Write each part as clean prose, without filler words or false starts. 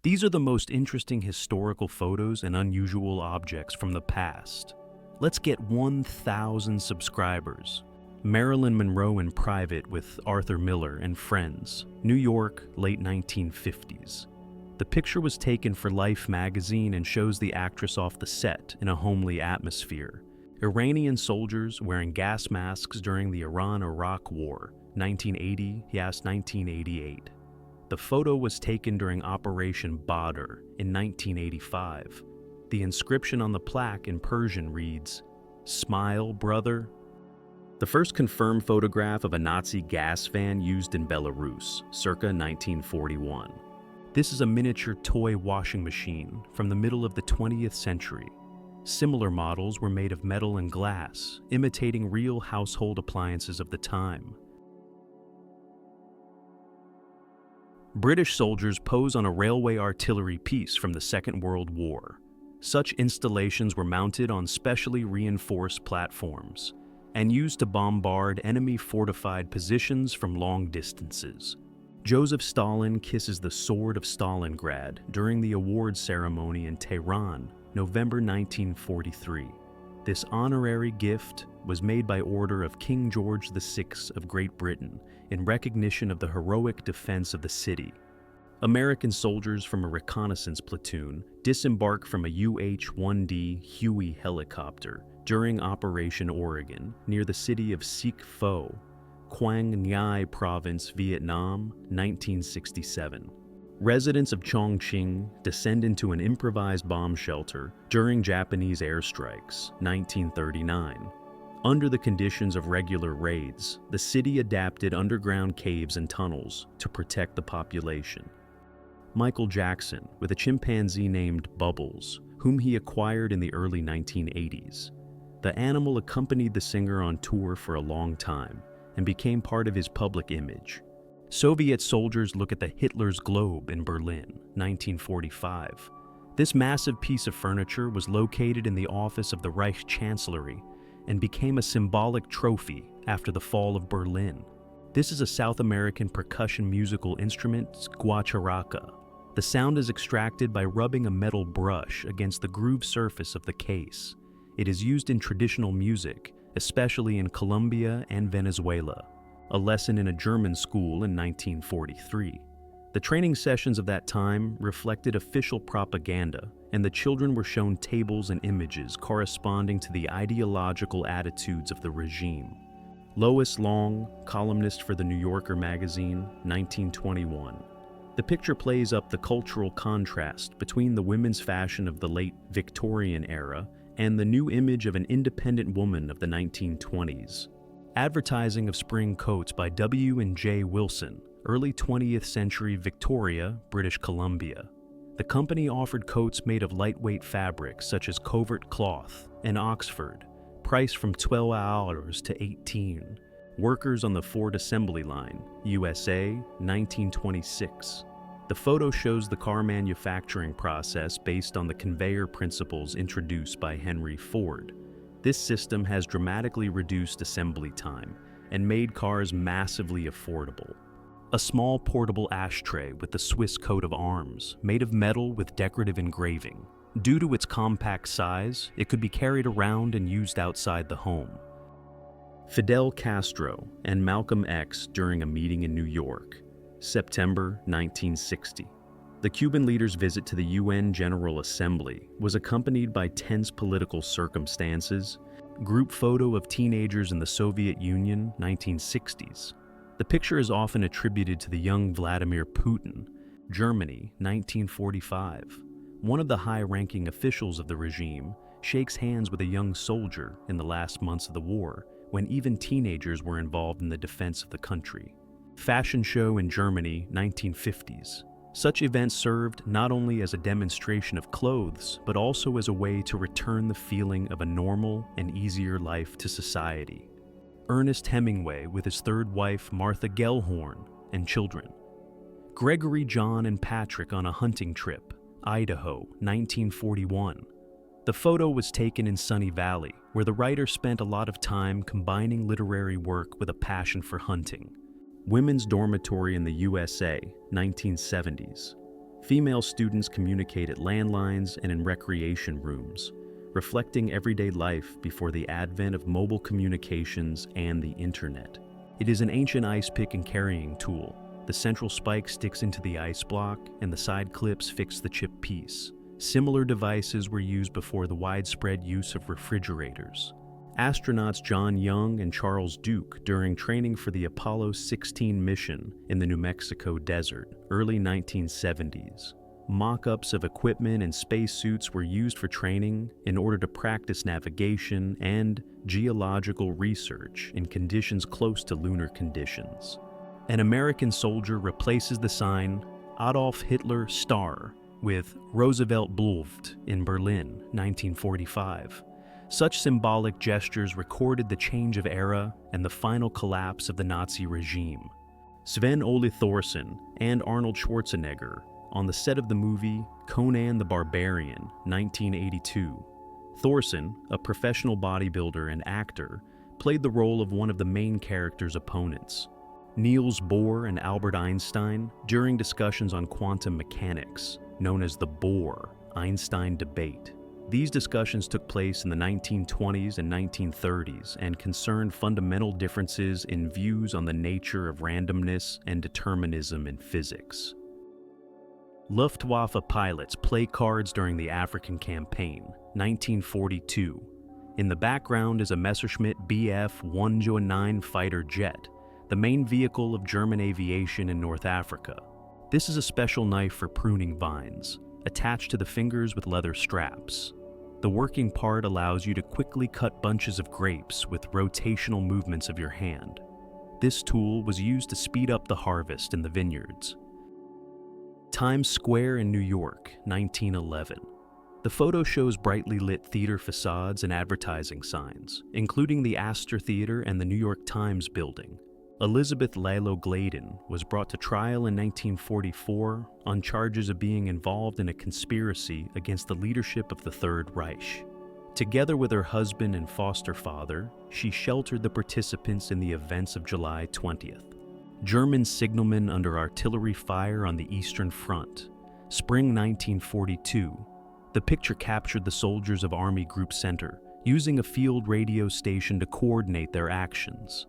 These are the most interesting historical photos and unusual objects from the past. Let's get 1,000 subscribers. Marilyn Monroe in private with Arthur Miller and friends, New York, late 1950s. The picture was taken for Life magazine and shows the actress off the set in a homely atmosphere. Iranian soldiers wearing gas masks during the Iran-Iraq War, 1980–1988. The photo was taken during Operation Badr in 1985. The inscription on the plaque in Persian reads, "Smile, brother." The first confirmed photograph of a Nazi gas van used in Belarus, circa 1941. This is a miniature toy washing machine from the middle of the 20th century. Similar models were made of metal and glass, imitating real household appliances of the time. British soldiers pose on a railway artillery piece from the Second World War. Such installations were mounted on specially reinforced platforms and used to bombard enemy fortified positions from long distances. Joseph Stalin kisses the Sword of Stalingrad during the awards ceremony in Tehran, November 1943. This honorary gift was made by order of King George VI of Great Britain in recognition of the heroic defense of the city. American soldiers from a reconnaissance platoon disembarked from a UH-1D Huey helicopter during Operation Oregon near the city of Sic Pho, Quang Nhai Province, Vietnam, 1967. Residents of Chongqing descend into an improvised bomb shelter during Japanese airstrikes, 1939. Under the conditions of regular raids, the city adapted underground caves and tunnels to protect the population. Michael Jackson, with a chimpanzee named Bubbles, whom he acquired in the early 1980s. The animal accompanied the singer on tour for a long time and became part of his public image. Soviet soldiers look at the Hitler's Globe in Berlin, 1945. This massive piece of furniture was located in the office of the Reich Chancellery and became a symbolic trophy after the fall of Berlin. This is a South American percussion musical instrument, guacharaca. The sound is extracted by rubbing a metal brush against the grooved surface of the case. It is used in traditional music, especially in Colombia and Venezuela. A lesson in a German school in 1943. The training sessions of that time reflected official propaganda, and the children were shown tables and images corresponding to the ideological attitudes of the regime. Lois Long, columnist for the New Yorker magazine, 1921. The picture plays up the cultural contrast between the women's fashion of the late Victorian era and the new image of an independent woman of the 1920s. Advertising of spring coats by W&J Wilson, early 20th century Victoria, British Columbia. The company offered coats made of lightweight fabrics such as covert cloth and Oxford, priced from $12 to $18. Workers on the Ford assembly line, USA, 1926. The photo shows the car manufacturing process based on the conveyor principles introduced by Henry Ford. This system has dramatically reduced assembly time and made cars massively affordable. A small portable ashtray with the Swiss coat of arms, made of metal with decorative engraving. Due to its compact size, it could be carried around and used outside the home. Fidel Castro and Malcolm X during a meeting in New York, September 1960. The Cuban leader's visit to the UN General Assembly was accompanied by tense political circumstances. Group photo of teenagers in the Soviet Union, 1960s. The picture is often attributed to the young Vladimir Putin, Germany, 1945. One of the high-ranking officials of the regime shakes hands with a young soldier in the last months of the war, when even teenagers were involved in the defense of the country. Fashion show in Germany, 1950s. Such events served not only as a demonstration of clothes, but also as a way to return the feeling of a normal and easier life to society. Ernest Hemingway with his third wife Martha Gellhorn and children. Gregory, John, and Patrick on a hunting trip, Idaho, 1941. The photo was taken in Sunny Valley, where the writer spent a lot of time combining literary work with a passion for hunting. Women's dormitory in the USA, 1970s. Female students communicate at landlines and in recreation rooms, reflecting everyday life before the advent of mobile communications and the internet. It is an ancient ice pick and carrying tool. The central spike sticks into the ice block, and the side clips fix the chip piece. Similar devices were used before the widespread use of refrigerators. Astronauts John Young and Charles Duke, during training for the Apollo 16 mission in the New Mexico desert, early 1970s. Mock-ups of equipment and spacesuits were used for training in order to practice navigation and geological research in conditions close to lunar conditions. An American soldier replaces the sign Adolf Hitler Star with Roosevelt Bluft in Berlin, 1945. Such symbolic gestures recorded the change of era and the final collapse of the Nazi regime. Sven-Ole Thorsen and Arnold Schwarzenegger on the set of the movie Conan the Barbarian, 1982. Thorsen, a professional bodybuilder and actor, played the role of one of the main character's opponents. Niels Bohr and Albert Einstein, during discussions on quantum mechanics, known as the Bohr-Einstein debate. These discussions took place in the 1920s and 1930s and concerned fundamental differences in views on the nature of randomness and determinism in physics. Luftwaffe pilots play cards during the African campaign, 1942. In the background is a Messerschmitt Bf 109 fighter jet, the main vehicle of German aviation in North Africa. This is a special knife for pruning vines, attached to the fingers with leather straps. The working part allows you to quickly cut bunches of grapes with rotational movements of your hand. This tool was used to speed up the harvest in the vineyards. Times Square in New York, 1911. The photo shows brightly lit theater facades and advertising signs, including the Astor Theater and the New York Times building. Elizabeth Lalo Gladen was brought to trial in 1944 on charges of being involved in a conspiracy against the leadership of the Third Reich. Together with her husband and foster father, she sheltered the participants in the events of July 20th. German signalmen under artillery fire on the Eastern Front. Spring 1942. The picture captured the soldiers of Army Group Center, using a field radio station to coordinate their actions.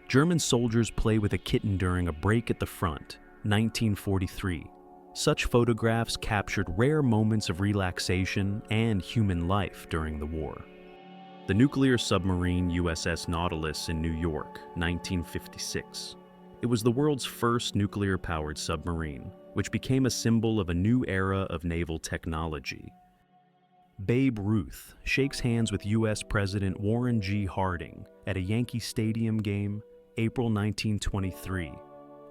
German soldiers play with a kitten during a break at the front, 1943. Such photographs captured rare moments of relaxation and human life during the war. The nuclear submarine USS Nautilus in New York, 1956. It was the world's first nuclear-powered submarine, which became a symbol of a new era of naval technology. Babe Ruth shakes hands with U.S. President Warren G. Harding at a Yankee Stadium game, April 1923.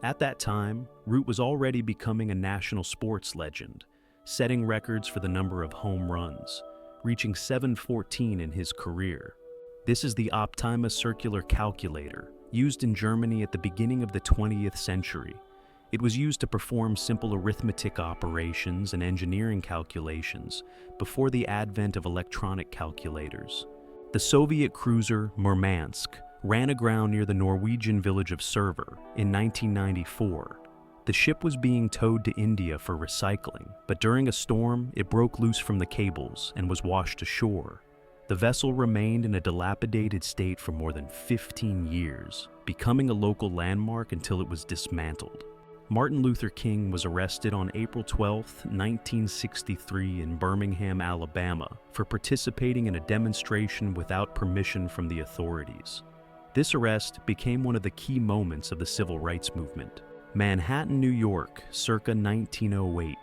At that time, Root was already becoming a national sports legend, setting records for the number of home runs, reaching 714 in his career. This is the Optima circular calculator, used in Germany at the beginning of the 20th century. It was used to perform simple arithmetic operations and engineering calculations before the advent of electronic calculators. The Soviet cruiser Murmansk ran aground near the Norwegian village of Server in 1994. The ship was being towed to India for recycling, but during a storm, it broke loose from the cables and was washed ashore. The vessel remained in a dilapidated state for more than 15 years, becoming a local landmark until it was dismantled. Martin Luther King was arrested on April 12, 1963 in Birmingham, Alabama, for participating in a demonstration without permission from the authorities. This arrest became one of the key moments of the civil rights movement. Manhattan, New York, circa 1908.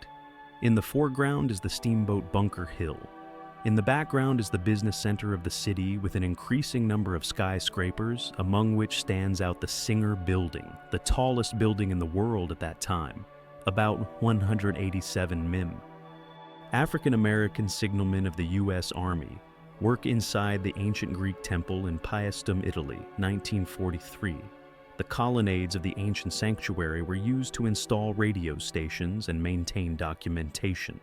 In the foreground is the steamboat Bunker Hill. In the background is the business center of the city with an increasing number of skyscrapers, among which stands out the Singer Building, the tallest building in the world at that time, about 187 mm. African-American signalmen of the U.S. Army work inside the ancient Greek temple in Paestum, Italy, 1943. The colonnades of the ancient sanctuary were used to install radio stations and maintain documentation.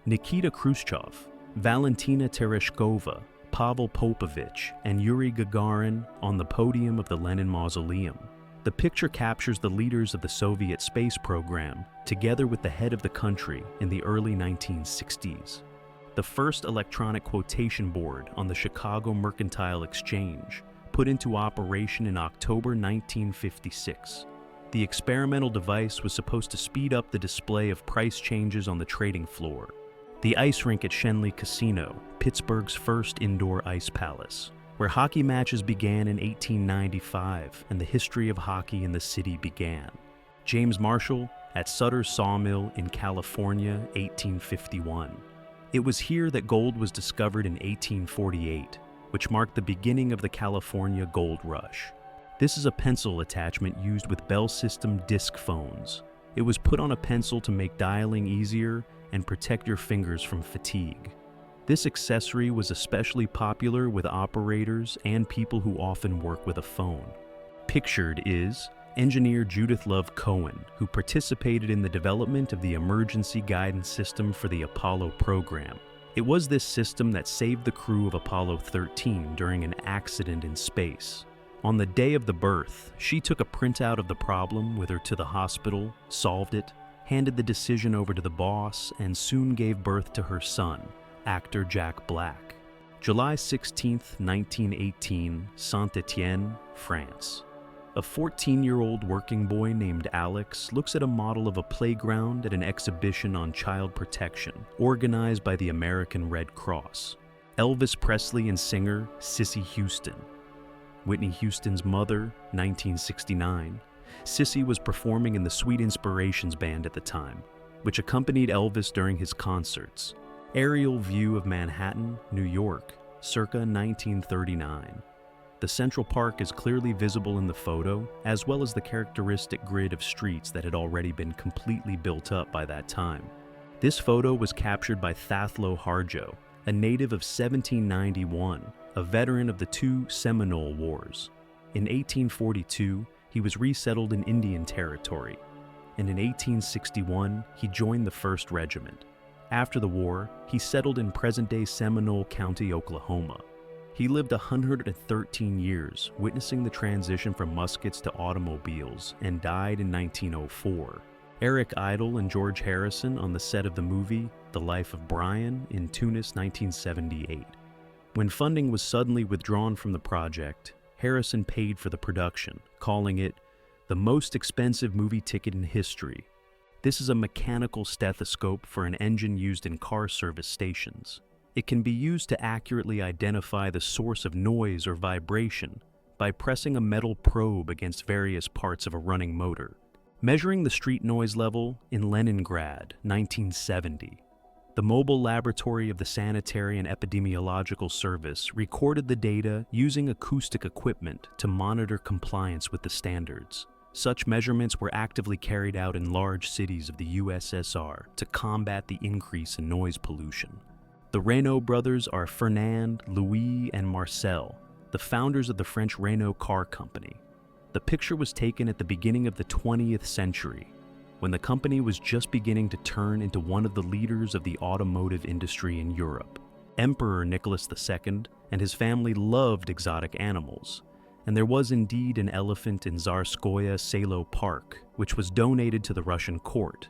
Nikita Khrushchev, Valentina Tereshkova, Pavel Popovich, and Yuri Gagarin on the podium of the Lenin Mausoleum. The picture captures the leaders of the Soviet space program, together with the head of the country in the early 1960s. The first electronic quotation board on the Chicago Mercantile Exchange, put into operation in October 1956. The experimental device was supposed to speed up the display of price changes on the trading floor. The ice rink at Schenley Casino, Pittsburgh's first indoor ice palace, where hockey matches began in 1895 and the history of hockey in the city began. James Marshall at Sutter's Sawmill in California, 1851. It was here that gold was discovered in 1848, which marked the beginning of the California Gold Rush. This is a pencil attachment used with Bell System disc phones. It was put on a pencil to make dialing easier and protect your fingers from fatigue. This accessory was especially popular with operators and people who often work with a phone. Pictured is engineer Judith Love Cohen, who participated in the development of the emergency guidance system for the Apollo program. It was this system that saved the crew of Apollo 13 during an accident in space. On the day of the birth, she took a printout of the problem with her to the hospital, solved it, handed the decision over to the boss, and soon gave birth to her son, actor Jack Black. July 16, 1918, Saint-Étienne, France. A 14-year-old working boy named Alex looks at a model of a playground at an exhibition on child protection, organized by the American Red Cross. Elvis Presley and singer Cissy Houston. Whitney Houston's mother, 1969. Cissy was performing in the Sweet Inspirations band at the time, which accompanied Elvis during his concerts. Aerial view of Manhattan, New York, circa 1939. The Central Park is clearly visible in the photo, as well as the characteristic grid of streets that had already been completely built up by that time. This photo was captured by Thaflo Harjo, a native of 1791, a veteran of the two Seminole Wars. In 1842, he was resettled in Indian Territory, and in 1861, he joined the 1st Regiment. After the war, he settled in present-day Seminole County, Oklahoma. He lived 113 years, witnessing the transition from muskets to automobiles, and died in 1904. Eric Idle and George Harrison on the set of the movie The Life of Brian in Tunis, 1978. When funding was suddenly withdrawn from the project, Harrison paid for the production, calling it the most expensive movie ticket in history. This is a mechanical stethoscope for an engine used in car service stations. It can be used to accurately identify the source of noise or vibration by pressing a metal probe against various parts of a running motor. Measuring the street noise level in Leningrad, 1970. The mobile laboratory of the Sanitary and Epidemiological Service recorded the data using acoustic equipment to monitor compliance with the standards. Such measurements were actively carried out in large cities of the USSR to combat the increase in noise pollution. The Renault brothers are Fernand, Louis, and Marcel, the founders of the French Renault car company. The picture was taken at the beginning of the 20th century, when the company was just beginning to turn into one of the leaders of the automotive industry in Europe. Emperor Nicholas II and his family loved exotic animals, and there was indeed an elephant in Tsarskoye Selo Park, which was donated to the Russian court.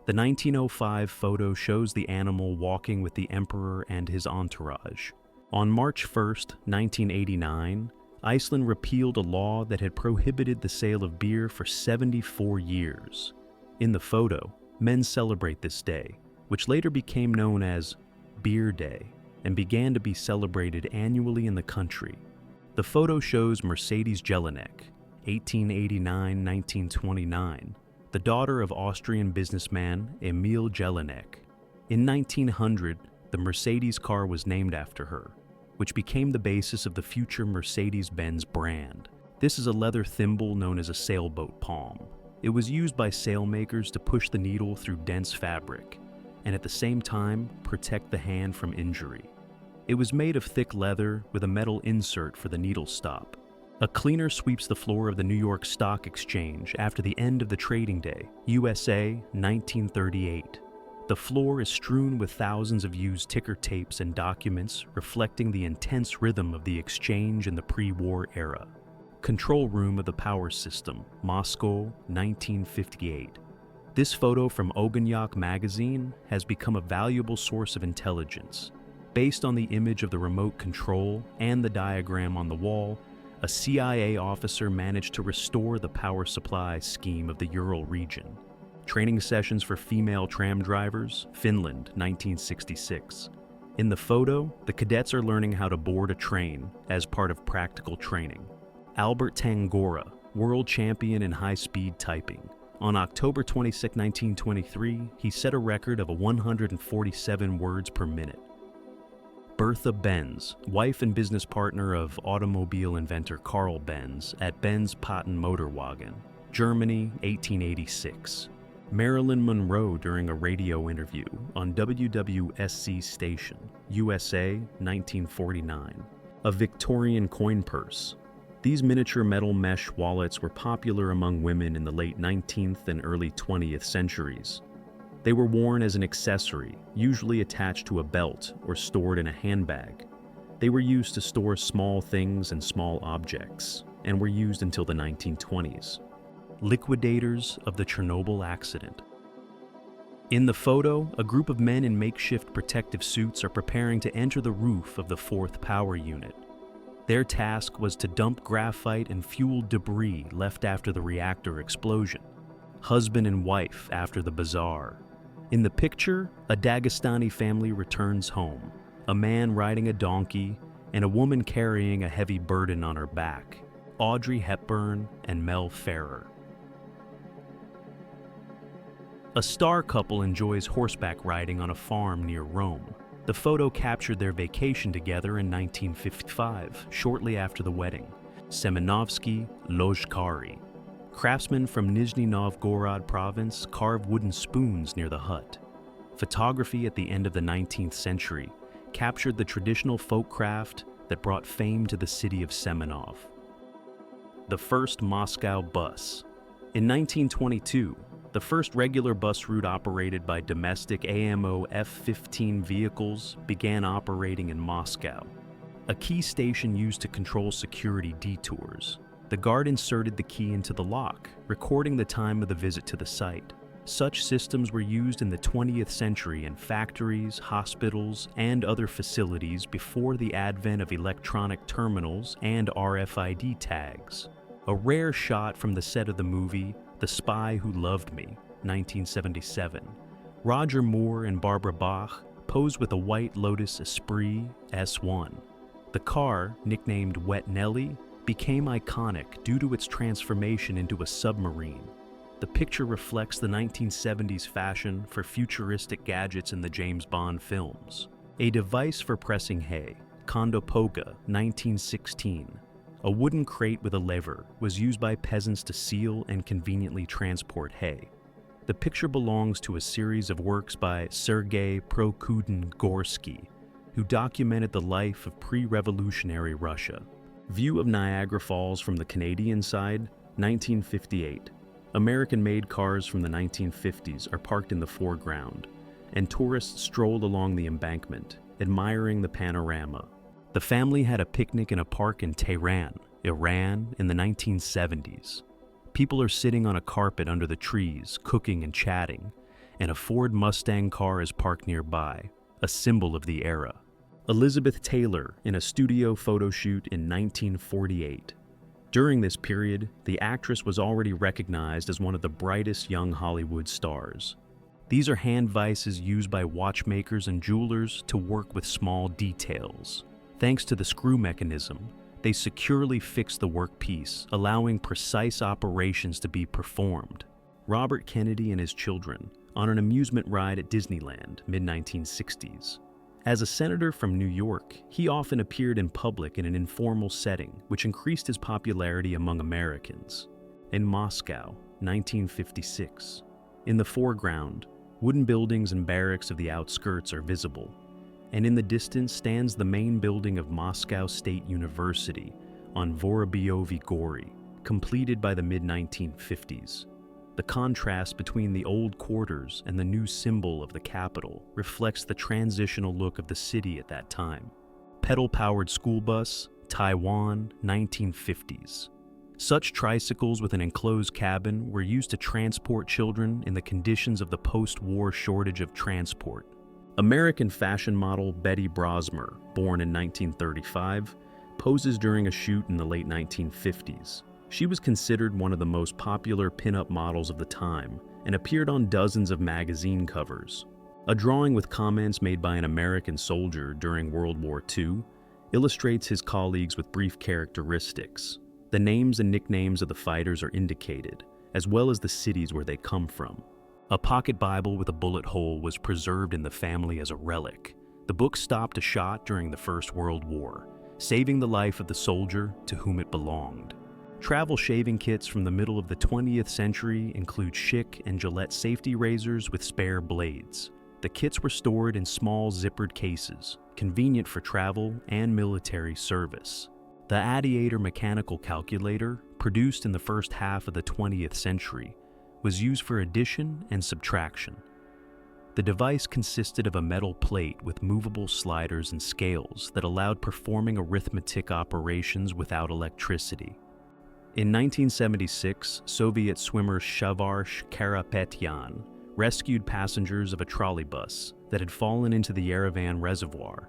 The 1905 photo shows the animal walking with the emperor and his entourage. On March 1, 1989, Iceland repealed a law that had prohibited the sale of beer for 74 years. In the photo, men celebrate this day, which later became known as Beer Day and began to be celebrated annually in the country. The photo shows Mercedes Jelinek, 1889-1929, the daughter of Austrian businessman Emil Jelinek. In 1900, the Mercedes car was named after her, which became the basis of the future Mercedes-Benz brand. This is a leather thimble known as a sailboat palm. It was used by sailmakers to push the needle through dense fabric, and at the same time, protect the hand from injury. It was made of thick leather with a metal insert for the needle stop. A cleaner sweeps the floor of the New York Stock Exchange after the end of the trading day, USA, 1938. The floor is strewn with thousands of used ticker tapes and documents reflecting the intense rhythm of the exchange in the pre-war era. Control room of the power system, Moscow, 1958. This photo from Ogonyak magazine has become a valuable source of intelligence. Based on the image of the remote control and the diagram on the wall, a CIA officer managed to restore the power supply scheme of the Ural region. Training sessions for female tram drivers, Finland, 1966. In the photo, the cadets are learning how to board a train as part of practical training. Albert Tangora, world champion in high-speed typing. On October 26, 1923, he set a record of 147 words per minute. Bertha Benz, wife and business partner of automobile inventor Carl Benz at Benz Patent Motorwagen, Germany, 1886. Marilyn Monroe during a radio interview on WWSC station, USA, 1949. A Victorian coin purse. These miniature metal mesh wallets were popular among women in the late 19th and early 20th centuries. They were worn as an accessory, usually attached to a belt or stored in a handbag. They were used to store small things and small objects, and were used until the 1920s. Liquidators of the Chernobyl accident. In the photo, a group of men in makeshift protective suits are preparing to enter the roof of the 4th power unit. Their task was to dump graphite and fuel debris left after the reactor explosion. Husband and wife after the bazaar. In the picture, a Dagestani family returns home, a man riding a donkey and a woman carrying a heavy burden on her back. Audrey Hepburn and Mel Ferrer. A star couple enjoys horseback riding on a farm near Rome. The photo captured their vacation together in 1955, shortly after the wedding. Semenovsky Lojkari. Craftsmen from Nizhny Novgorod province carve wooden spoons near the hut. Photography at the end of the 19th century captured the traditional folk craft that brought fame to the city of Semenov. The first Moscow bus. In 1922, the first regular bus route operated by domestic AMO F-15 vehicles began operating in Moscow. A key station used to control security detours. The guard inserted the key into the lock, recording the time of the visit to the site. Such systems were used in the 20th century in factories, hospitals, and other facilities before the advent of electronic terminals and RFID tags. A rare shot from the set of the movie The Spy Who Loved Me, 1977. Roger Moore and Barbara Bach posed with a white Lotus Esprit S1. The car, nicknamed Wet Nelly, became iconic due to its transformation into a submarine. The picture reflects the 1970s fashion for futuristic gadgets in the James Bond films. A device for pressing hay, Kondopoga, 1916. A wooden crate with a lever was used by peasants to seal and conveniently transport hay. The picture belongs to a series of works by Sergei Prokudin-Gorsky, who documented the life of pre-revolutionary Russia. View of Niagara Falls from the Canadian side, 1958. American-made cars from the 1950s are parked in the foreground, and tourists stroll along the embankment, admiring the panorama. The family had a picnic in a park in Tehran, Iran, in the 1970s. People are sitting on a carpet under the trees, cooking and chatting, and a Ford Mustang car is parked nearby, a symbol of the era. Elizabeth Taylor in a studio photo shoot in 1948. During this period, the actress was already recognized as one of the brightest young Hollywood stars. These are hand vices used by watchmakers and jewelers to work with small details. Thanks to the screw mechanism, they securely fix the workpiece, allowing precise operations to be performed. Robert Kennedy and his children on an amusement ride at Disneyland, mid-1960s. As a senator from New York, he often appeared in public in an informal setting, which increased his popularity among Americans. In Moscow, 1956. In the foreground, wooden buildings and barracks of the outskirts are visible, and in the distance stands the main building of Moscow State University on Vorobyovy Gory, completed by the mid-1950s. The contrast between the old quarters and the new symbol of the capital reflects the transitional look of the city at that time. Pedal-powered school bus, Taiwan, 1950s. Such tricycles with an enclosed cabin were used to transport children in the conditions of the post-war shortage of transport. American fashion model Betty Brosmer, born in 1935, poses during a shoot in the late 1950s. She was considered one of the most popular pin-up models of the time and appeared on dozens of magazine covers. A drawing with comments made by an American soldier during World War II illustrates his colleagues with brief characteristics. The names and nicknames of the fighters are indicated, as well as the cities where they come from. A pocket Bible with a bullet hole was preserved in the family as a relic. The book stopped a shot during the First World War, saving the life of the soldier to whom it belonged. Travel shaving kits from the middle of the 20th century include Schick and Gillette safety razors with spare blades. The kits were stored in small zippered cases, convenient for travel and military service. The Adiator mechanical calculator, produced in the first half of the 20th century, was used for addition and subtraction. The device consisted of a metal plate with movable sliders and scales that allowed performing arithmetic operations without electricity. In 1976, Soviet swimmer Savfk Karapetyan rescued passengers of a trolleybus that had fallen into the Yerevan Reservoir.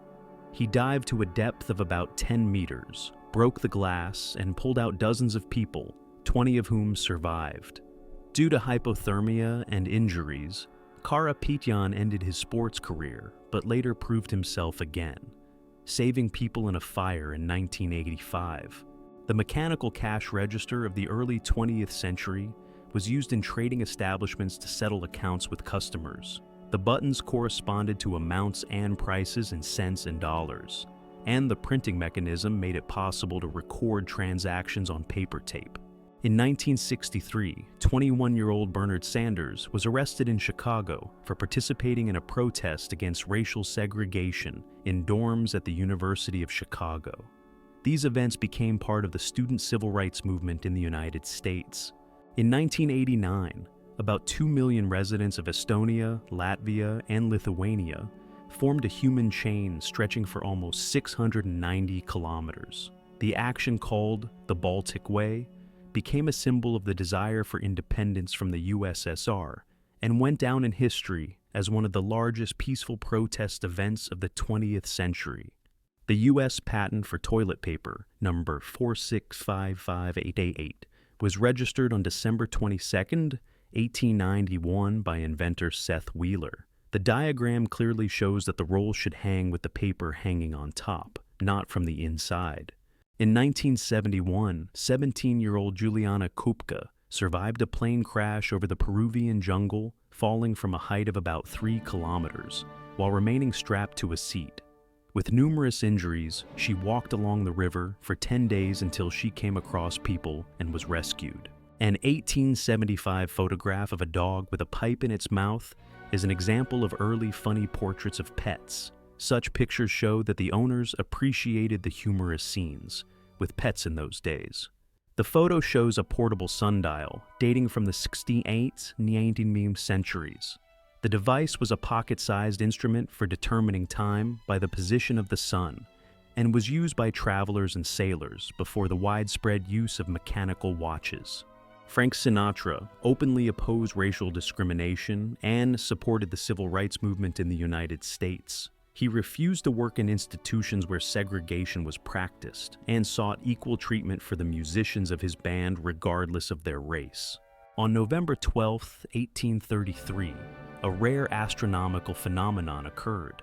He dived to a depth of about 10 meters, broke the glass, and pulled out dozens of people, 20 of whom survived. Due to hypothermia and injuries, Karapetyan ended his sports career, but later proved himself again, saving people in a fire in 1985. The mechanical cash register of the early 20th century was used in trading establishments to settle accounts with customers. The buttons corresponded to amounts and prices in cents and dollars, and the printing mechanism made it possible to record transactions on paper tape. In 1963, 21-year-old Bernard Sanders was arrested in Chicago for participating in a protest against racial segregation in dorms at the University of Chicago. These events became part of the student civil rights movement in the United States. In 1989, about 2 million residents of Estonia, Latvia, and Lithuania formed a human chain stretching for almost 690 kilometers. The action, called the Baltic Way, became a symbol of the desire for independence from the USSR and went down in history as one of the largest peaceful protest events of the 20th century. The U.S. patent for toilet paper, number 4655888, was registered on December 22, 1891 by inventor Seth Wheeler. The diagram clearly shows that the roll should hang with the paper hanging on top, not from the inside. In 1971, 17-year-old Juliana Kupka survived a plane crash over the Peruvian jungle, falling from a height of about 3 kilometers, while remaining strapped to a seat. With numerous injuries, she walked along the river for 10 days until she came across people and was rescued. An 1875 photograph of a dog with a pipe in its mouth is an example of early funny portraits of pets. Such pictures show that the owners appreciated the humorous scenes with pets in those days. The photo shows a portable sundial dating from the 16th and 19th centuries. The device was a pocket-sized instrument for determining time by the position of the sun and was used by travelers and sailors before the widespread use of mechanical watches. Frank Sinatra openly opposed racial discrimination and supported the civil rights movement in the United States. He refused to work in institutions where segregation was practiced and sought equal treatment for the musicians of his band regardless of their race. On November 12, 1833, a rare astronomical phenomenon occurred,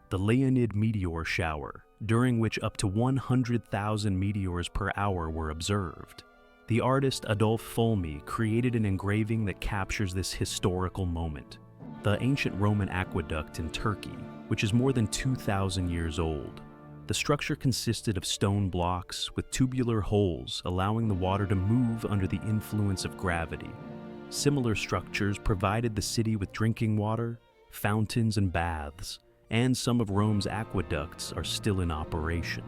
the Leonid meteor shower, during which up to 100,000 meteors per hour were observed. The artist Adolf Fulmi created an engraving that captures this historical moment. The ancient Roman aqueduct in Turkey, which is more than 2,000 years old. The structure consisted of stone blocks with tubular holes allowing the water to move under the influence of gravity. Similar structures provided the city with drinking water, fountains, and baths, and some of Rome's aqueducts are still in operation.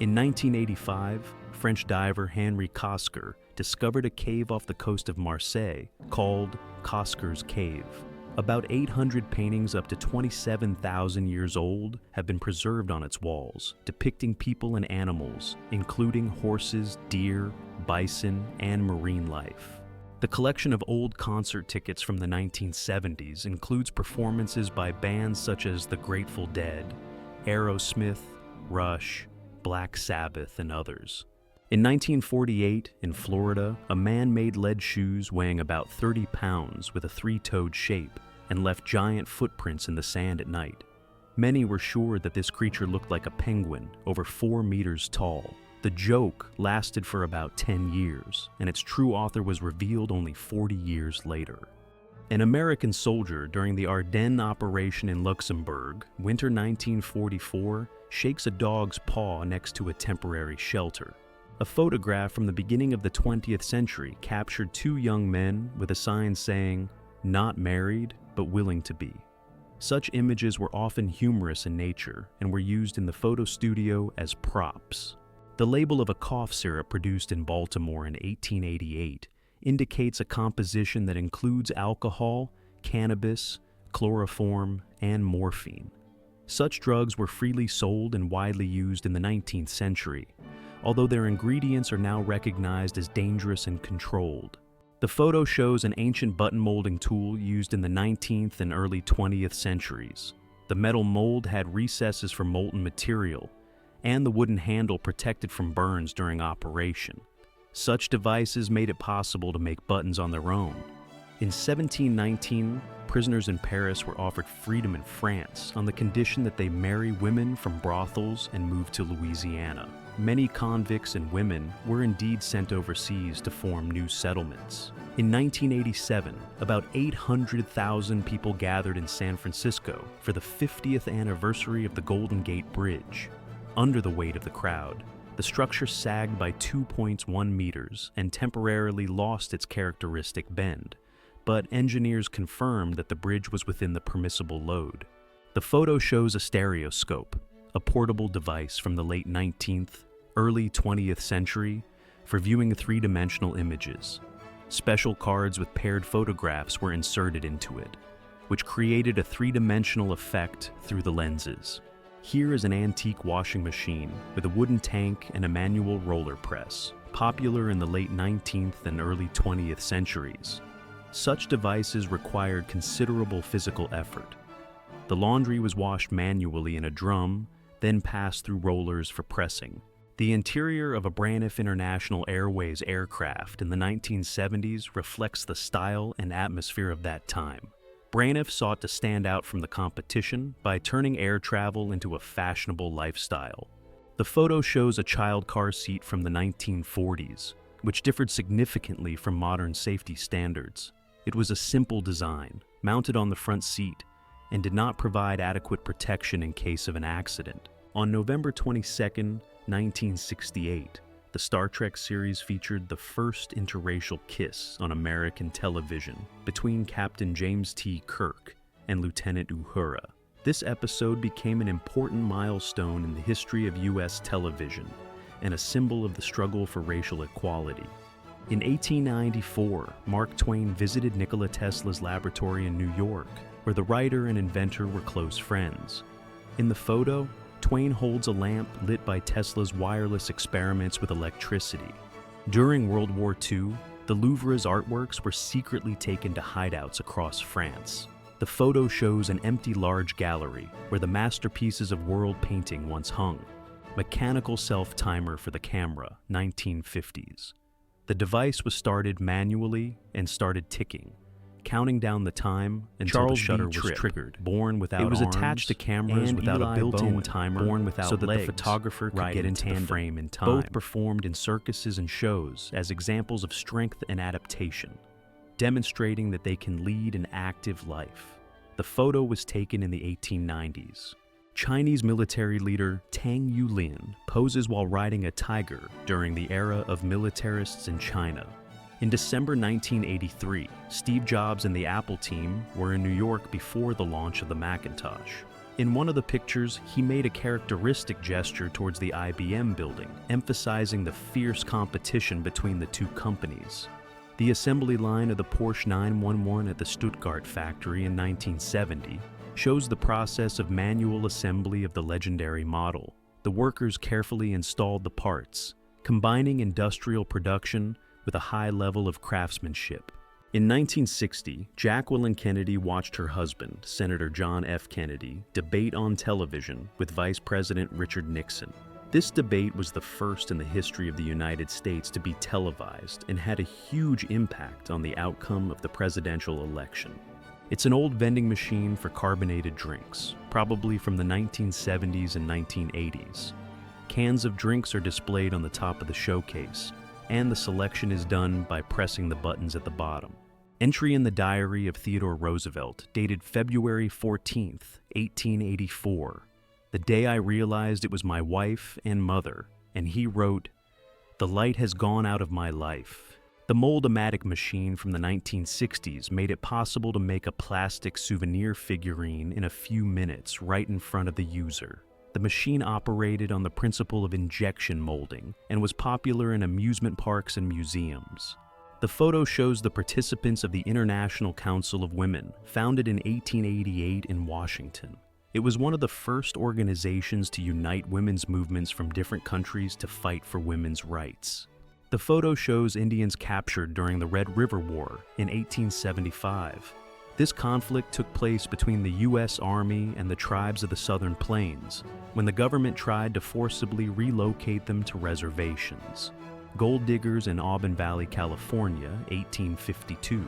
In 1985, French diver Henri Cosquer discovered a cave off the coast of Marseille called Cosquer's Cave. About 800 paintings up to 27,000 years old have been preserved on its walls, depicting people and animals, including horses, deer, bison, and marine life. The collection of old concert tickets from the 1970s includes performances by bands such as the Grateful Dead, Aerosmith, Rush, Black Sabbath, and others. In 1948, in Florida, a man made lead shoes weighing about 30 pounds with a three-toed shape and left giant footprints in the sand at night. Many were sure that this creature looked like a penguin, over 4 meters tall. The joke lasted for about 10 years, and its true author was revealed only 40 years later. An American soldier during the Ardennes operation in Luxembourg, winter 1944, shakes a dog's paw next to a temporary shelter. A photograph from the beginning of the 20th century captured 2 young men with a sign saying, "Not married, but willing to be." Such images were often humorous in nature and were used in the photo studio as props. The label of a cough syrup produced in Baltimore in 1888 indicates a composition that includes alcohol, cannabis, chloroform, and morphine. Such drugs were freely sold and widely used in the 19th century, although their ingredients are now recognized as dangerous and controlled. The photo shows an ancient button molding tool used in the 19th and early 20th centuries. The metal mold had recesses for molten material, and the wooden handle protected from burns during operation. Such devices made it possible to make buttons on their own. In 1719, prisoners in Paris were offered freedom in France on the condition that they marry women from brothels and move to Louisiana. Many convicts and women were indeed sent overseas to form new settlements. In 1987, about 800,000 people gathered in San Francisco for the 50th anniversary of the Golden Gate Bridge. Under the weight of the crowd, the structure sagged by 2.1 meters and temporarily lost its characteristic bend, but engineers confirmed that the bridge was within the permissible load. The photo shows a stereoscope, a portable device from the late 19th, early 20th century for viewing three-dimensional images. Special cards with paired photographs were inserted into it, which created a three-dimensional effect through the lenses. Here is an antique washing machine with a wooden tank and a manual roller press, popular in the late 19th and early 20th centuries. Such devices required considerable physical effort. The laundry was washed manually in a drum, then passed through rollers for pressing. The interior of a Braniff International Airways aircraft in the 1970s reflects the style and atmosphere of that time. Braniff sought to stand out from the competition by turning air travel into a fashionable lifestyle. The photo shows a child car seat from the 1940s, which differed significantly from modern safety standards. It was a simple design, mounted on the front seat, and did not provide adequate protection in case of an accident. On November 22, 1968, the Star Trek series featured the first interracial kiss on American television between Captain James T. Kirk and Lieutenant Uhura. This episode became an important milestone in the history of U.S. television and a symbol of the struggle for racial equality. In 1894, Mark Twain visited Nikola Tesla's laboratory in New York, where the writer and inventor were close friends. In the photo, Twain holds a lamp lit by Tesla's wireless experiments with electricity. During World War II, the Louvre's artworks were secretly taken to hideouts across France. The photo shows an empty large gallery where the masterpieces of world painting once hung. Mechanical self-timer for the camera, 1950s. The device was started manually and started ticking, counting down the time until the shutter was triggered. Born without arms, it was attached to cameras without a built-in timer, born without so that legs, the photographer could get into the frame in time. Both performed in circuses and shows as examples of strength and adaptation, demonstrating that they can lead an active life. The photo was taken in the 1890s. Chinese military leader Tang Yulin poses while riding a tiger during the era of militarists in China. In December 1983, Steve Jobs and the Apple team were in New York before the launch of the Macintosh. In one of the pictures, he made a characteristic gesture towards the IBM building, emphasizing the fierce competition between the two companies. The assembly line of the Porsche 911 at the Stuttgart factory in 1970 shows the process of manual assembly of the legendary model. The workers carefully installed the parts, combining industrial production with a high level of craftsmanship. In 1960, Jacqueline Kennedy watched her husband, Senator John F. Kennedy, debate on television with Vice President Richard Nixon. This debate was the first in the history of the United States to be televised and had a huge impact on the outcome of the presidential election. It's an old vending machine for carbonated drinks, probably from the 1970s and 1980s. Cans of drinks are displayed on the top of the showcase, and the selection is done by pressing the buttons at the bottom. Entry in the diary of Theodore Roosevelt, dated February 14, 1884, the day I realized it was my wife and mother, and he wrote, "The light has gone out of my life." The Mold-O-Matic machine from the 1960s made it possible to make a plastic souvenir figurine in a few minutes right in front of the user. The machine operated on the principle of injection molding and was popular in amusement parks and museums. The photo shows the participants of the International Council of Women, founded in 1888 in Washington. It was one of the first organizations to unite women's movements from different countries to fight for women's rights. The photo shows Indians captured during the Red River War in 1875. This conflict took place between the U.S. Army and the tribes of the Southern Plains, when the government tried to forcibly relocate them to reservations. Gold diggers in Auburn Valley, California, 1852.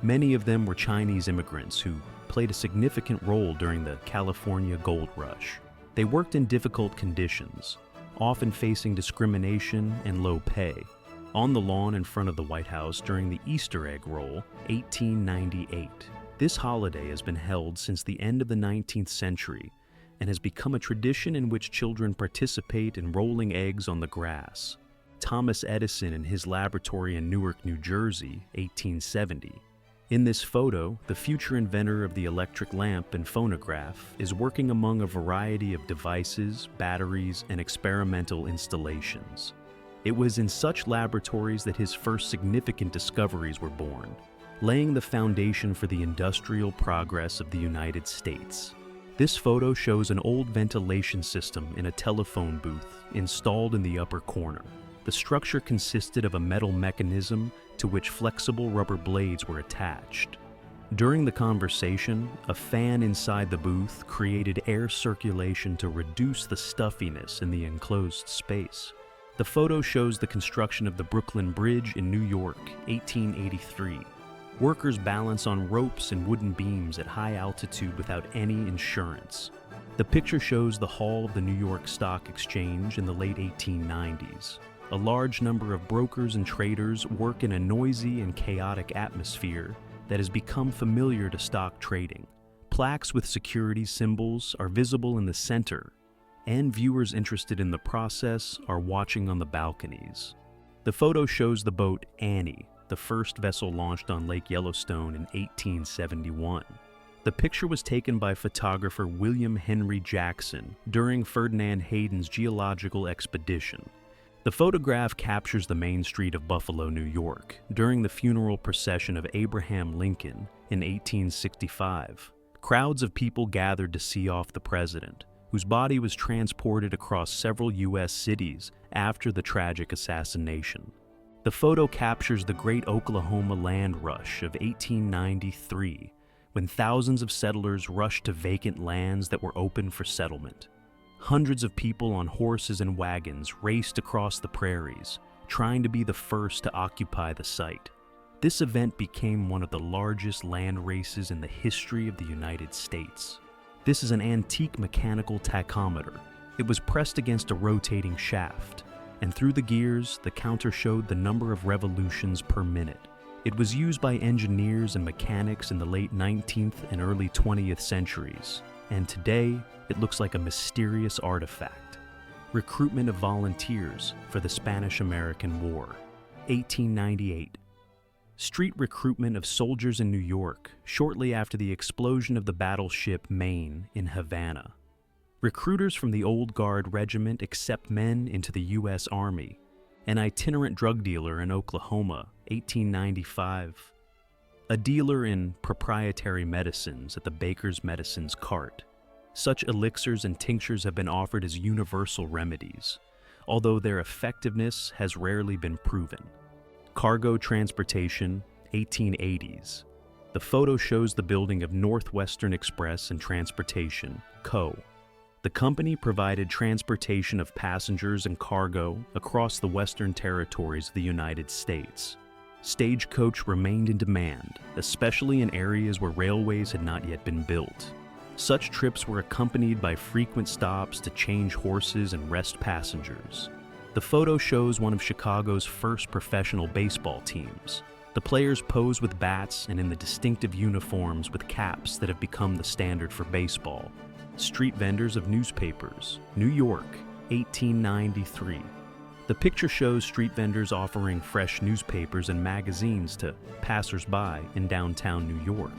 Many of them were Chinese immigrants who played a significant role during the California Gold Rush. They worked in difficult conditions, often facing discrimination and low pay, on the lawn in front of the White House during the Easter egg roll, 1898. This holiday has been held since the end of the 19th century and has become a tradition in which children participate in rolling eggs on the grass. Thomas Edison in his laboratory in Newark, New Jersey, 1870. In this photo, the future inventor of the electric lamp and phonograph is working among a variety of devices, batteries, and experimental installations. It was in such laboratories that his first significant discoveries were born, laying the foundation for the industrial progress of the United States. This photo shows an old ventilation system in a telephone booth installed in the upper corner. The structure consisted of a metal mechanism to which flexible rubber blades were attached. During the conversation, a fan inside the booth created air circulation to reduce the stuffiness in the enclosed space. The photo shows the construction of the Brooklyn Bridge in New York, 1883. Workers balance on ropes and wooden beams at high altitude without any insurance. The picture shows the hall of the New York Stock Exchange in the late 1890s. A large number of brokers and traders work in a noisy and chaotic atmosphere that has become familiar to stock trading. Plaques with security symbols are visible in the center, and viewers interested in the process are watching on the balconies. The photo shows the boat Annie, the first vessel launched on Lake Yellowstone in 1871. The picture was taken by photographer William Henry Jackson during Ferdinand Hayden's geological expedition. The photograph captures the main street of Buffalo, New York, during the funeral procession of Abraham Lincoln in 1865. Crowds of people gathered to see off the president, whose body was transported across several U.S. cities after the tragic assassination. The photo captures the Great Oklahoma Land Rush of 1893, when thousands of settlers rushed to vacant lands that were open for settlement. Hundreds of people on horses and wagons raced across the prairies, trying to be the first to occupy the site. This event became one of the largest land races in the history of the United States. This is an antique mechanical tachometer. It was pressed against a rotating shaft, and through the gears, the counter showed the number of revolutions per minute. It was used by engineers and mechanics in the late 19th and early 20th centuries, and today, it looks like a mysterious artifact. Recruitment of volunteers for the Spanish-American War, 1898. Street recruitment of soldiers in New York shortly after the explosion of the battleship Maine in Havana. Recruiters from the Old Guard Regiment accept men into the U.S. Army. An itinerant drug dealer in Oklahoma, 1895. A dealer in proprietary medicines at the Baker's Medicines cart. Such elixirs and tinctures have been offered as universal remedies, although their effectiveness has rarely been proven. Cargo transportation, 1880s. The photo shows the building of Northwestern Express and Transportation, Co. The company provided transportation of passengers and cargo across the western territories of the United States. Stagecoach remained in demand, especially in areas where railways had not yet been built. Such trips were accompanied by frequent stops to change horses and rest passengers. The photo shows one of Chicago's first professional baseball teams. The players pose with bats and in the distinctive uniforms with caps that have become the standard for baseball. Street vendors of newspapers, New York, 1893. The picture shows street vendors offering fresh newspapers and magazines to passers-by in downtown New York.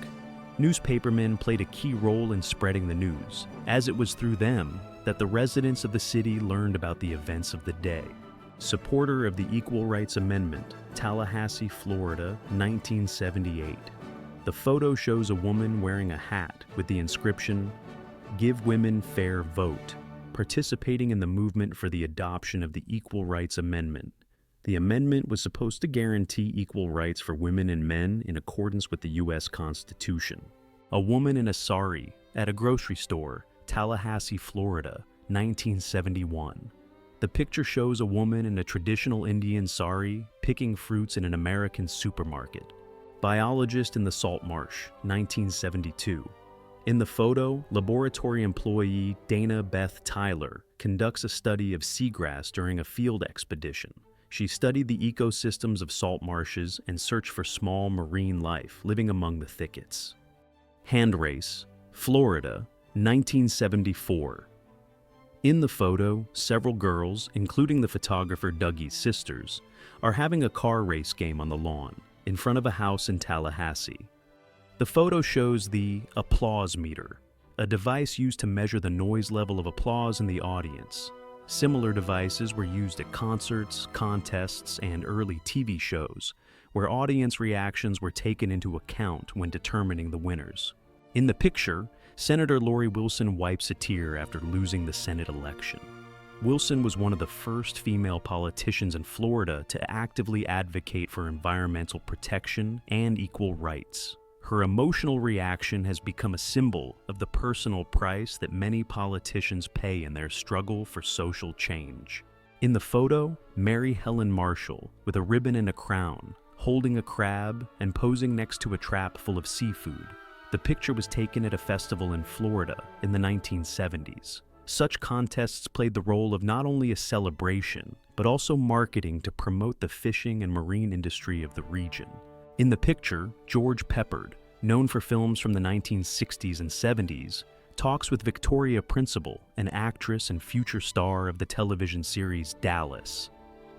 Newspapermen played a key role in spreading the news, as it was through them that the residents of the city learned about the events of the day. Supporter of the Equal Rights Amendment, Tallahassee, Florida, 1978. The photo shows a woman wearing a hat with the inscription, "Give Women Fair Vote," participating in the movement for the adoption of the Equal Rights Amendment. The amendment was supposed to guarantee equal rights for women and men in accordance with the U.S. Constitution. A woman in a sari at a grocery store, Tallahassee, Florida, 1971. The picture shows a woman in a traditional Indian sari picking fruits in an American supermarket. Biologist in the salt marsh, 1972. In the photo, laboratory employee Dana Beth Tyler conducts a study of seagrass during a field expedition. She studied the ecosystems of salt marshes and searched for small marine life living among the thickets. Hand race, Florida, 1974. In the photo, several girls, including the photographer Dougie's sisters, are having a car race game on the lawn in front of a house in Tallahassee. The photo shows the applause meter, a device used to measure the noise level of applause in the audience. Similar devices were used at concerts, contests, and early TV shows, where audience reactions were taken into account when determining the winners. In the picture, Senator Lori Wilson wipes a tear after losing the Senate election. Wilson was one of the first female politicians in Florida to actively advocate for environmental protection and equal rights. Her emotional reaction has become a symbol of the personal price that many politicians pay in their struggle for social change. In the photo, Mary Helen Marshall, with a ribbon and a crown, holding a crab and posing next to a trap full of seafood. The picture was taken at a festival in Florida in the 1970s. Such contests played the role of not only a celebration, but also marketing to promote the fishing and marine industry of the region. In the picture, George Peppard, known for films from the 1960s and 70s, talks with Victoria Principal, an actress and future star of the television series Dallas.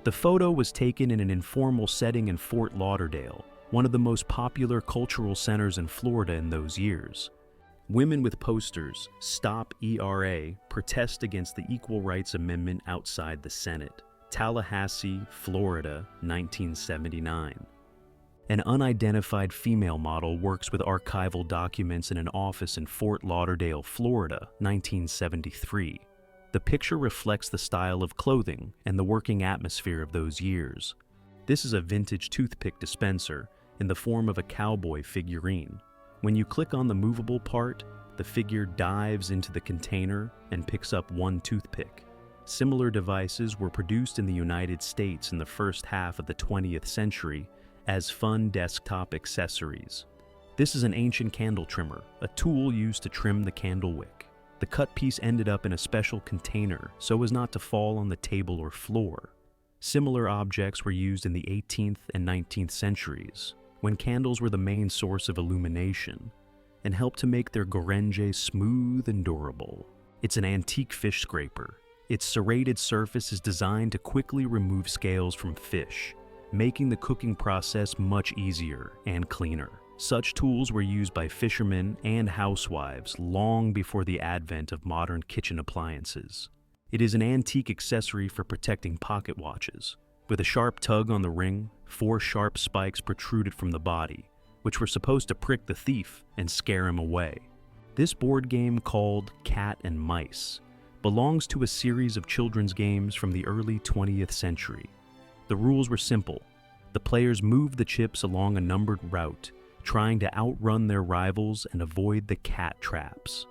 The photo was taken in an informal setting in Fort Lauderdale, one of the most popular cultural centers in Florida in those years. Women with posters, Stop ERA, protest against the Equal Rights Amendment outside the Senate. Tallahassee, Florida, 1979. An unidentified female model works with archival documents in an office in Fort Lauderdale, Florida, 1973. The picture reflects the style of clothing and the working atmosphere of those years. This is a vintage toothpick dispenser in the form of a cowboy figurine. When you click on the movable part, the figure dives into the container and picks up one toothpick. Similar devices were produced in the United States in the first half of the 20th century as fun desktop accessories. This is an ancient candle trimmer, a tool used to trim the candle wick. The cut piece ended up in a special container so as not to fall on the table or floor. Similar objects were used in the 18th and 19th centuries, when candles were the main source of illumination, and helped to make their gorenge smooth and durable. It's an antique fish scraper. Its serrated surface is designed to quickly remove scales from fish, making the cooking process much easier and cleaner. Such tools were used by fishermen and housewives long before the advent of modern kitchen appliances. It is an antique accessory for protecting pocket watches. With a sharp tug on the ring, 4 sharp spikes protruded from the body, which were supposed to prick the thief and scare him away. This board game, called Cat and Mice, belongs to a series of children's games from the early 20th century. The rules were simple. The players moved the chips along a numbered route, trying to outrun their rivals and avoid the cat traps.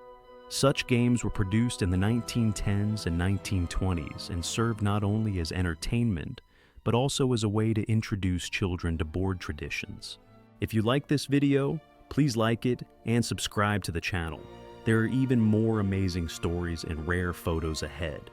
Such games were produced in the 1910s and 1920s and served not only as entertainment, but also as a way to introduce children to board traditions. If you like this video, please like it and subscribe to the channel. There are even more amazing stories and rare photos ahead.